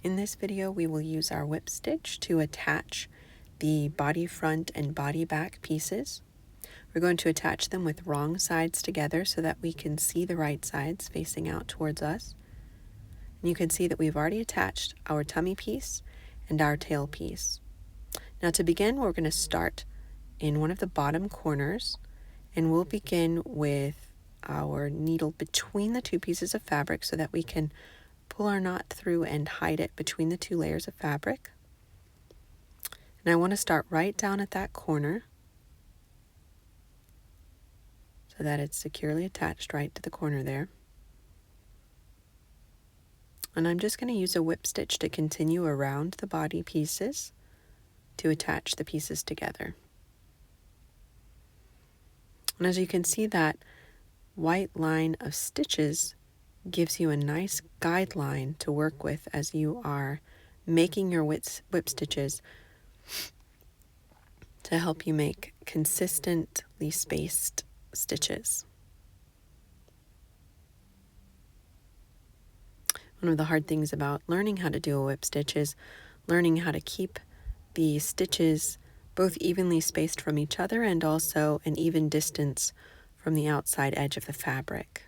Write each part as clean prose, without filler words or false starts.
In this video, we will use our whip stitch to attach the body front and body back pieces. We're going to attach them with wrong sides together so that we can see the right sides facing out towards us. And you can see that we've already attached our tummy piece and our tail piece. Now to begin, we're going to start in one of the bottom corners, and we'll begin with our needle between the two pieces of fabric so that we can pull our knot through and hide it between the two layers of fabric. And I want to start right down at that corner so that it's securely attached right to the corner there. And I'm just going to use a whip stitch to continue around the body pieces to attach the pieces together. And as you can see, that white line of stitches gives you a nice guideline to work with as you are making your whip stitches to help you make consistently spaced stitches. One of the hard things about learning how to do a whip stitch is learning how to keep the stitches both evenly spaced from each other and also an even distance from the outside edge of the fabric.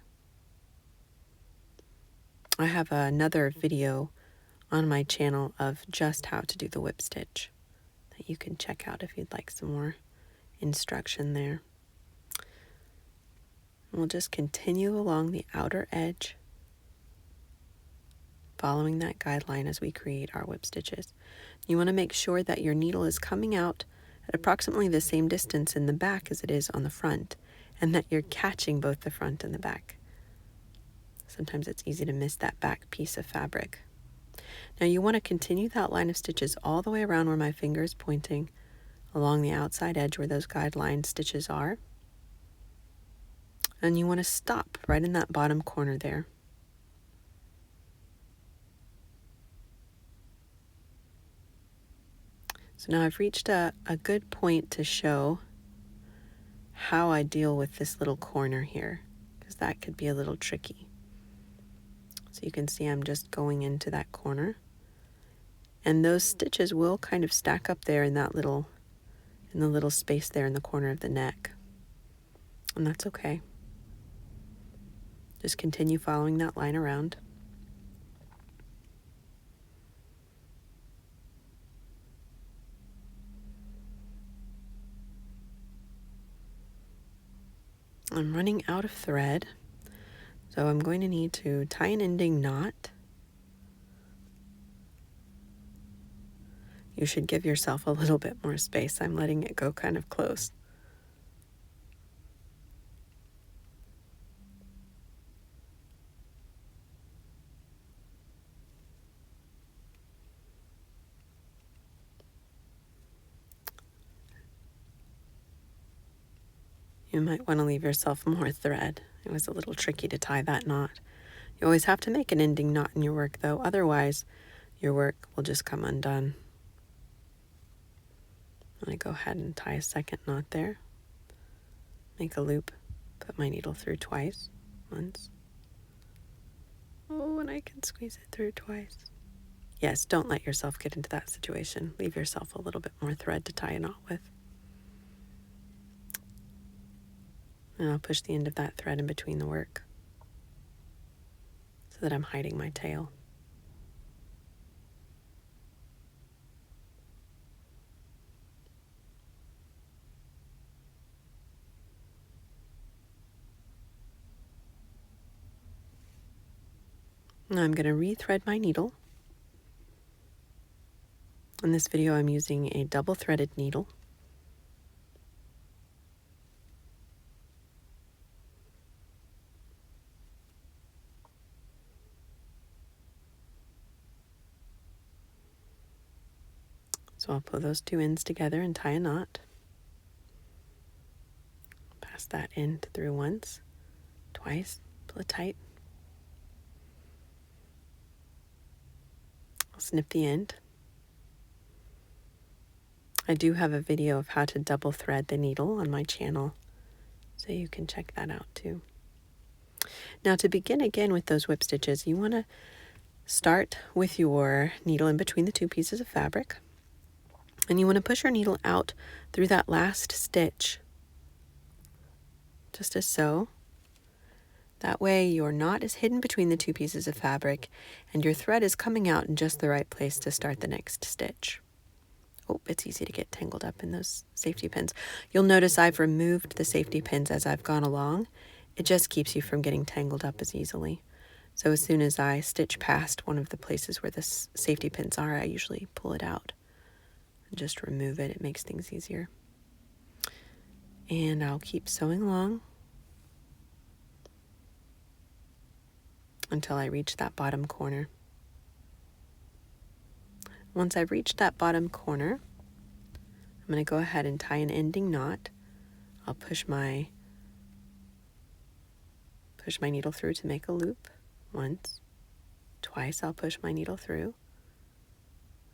I have another video on my channel of just how to do the whip stitch that you can check out if you'd like some more instruction there. We'll just continue along the outer edge, following that guideline as we create our whip stitches. You want to make sure that your needle is coming out at approximately the same distance in the back as it is on the front, and that you're catching both the front and the back. Sometimes it's easy to miss that back piece of fabric. Now you want to continue that line of stitches all the way around where my finger is pointing, along the outside edge where those guideline stitches are. And you want to stop right in that bottom corner there. So now I've reached a good point to show how I deal with this little corner here, because that could be a little tricky. So you can see I'm just going into that corner, and those stitches will kind of stack up there in that little, in the little space there in the corner of the neck, and that's okay. Just continue following that line around. I'm running out of thread, so I'm going to need to tie an ending knot. You should give yourself a little bit more space. I'm letting it go kind of close. You might want to leave yourself more thread. It was a little tricky to tie that knot. You always have to make an ending knot in your work though, otherwise your work will just come undone. I'm going to go ahead and tie a second knot there. Make a loop, put my needle through twice, once. Oh, and I can squeeze it through twice. Yes, don't let yourself get into that situation. Leave yourself a little bit more thread to tie a knot with. And I'll push the end of that thread in between the work so that I'm hiding my tail. Now I'm going to rethread my needle. In this video, I'm using a double-threaded needle. So I'll pull those two ends together and tie a knot. Pass that end through once, twice, pull it tight. I'll snip the end. I do have a video of how to double thread the needle on my channel, so you can check that out too. Now to begin again with those whip stitches, you want to Start with your needle in between the two pieces of fabric, and you want to push your needle out through that last stitch, just as so. That way your knot is hidden between the two pieces of fabric and your thread is coming out in just the right place to start the next stitch. Oh, it's easy to get tangled up in those safety pins. You'll notice I've removed the safety pins as I've gone along. It just keeps you from getting tangled up as easily. So as soon as I stitch past one of the places where the safety pins are, I usually pull it out and just remove it. It makes things easier. And I'll keep sewing along until I reach that bottom corner. Once I've reached that bottom corner, I'm going to go ahead and tie an ending knot. I'll push my needle through to make a loop. Once, twice I'll push my needle through,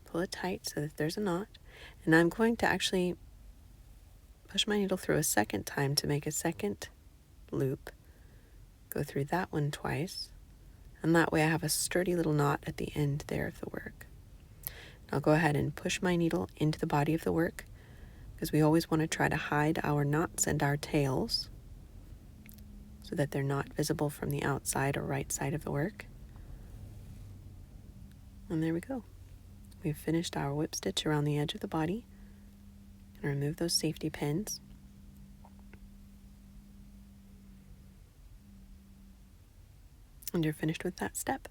pull it tight so that there's a knot, and I'm going to actually push my needle through a second time to make a second loop, go through that one twice, and that way I have a sturdy little knot at the end there of the work. I'll go ahead and push my needle into the body of the work, because we always want to try to hide our knots and our tails so that they're not visible from the outside or right side of the work. And there we go. We've finished our whip stitch around the edge of the body. And remove those safety pins. And you're finished with that step.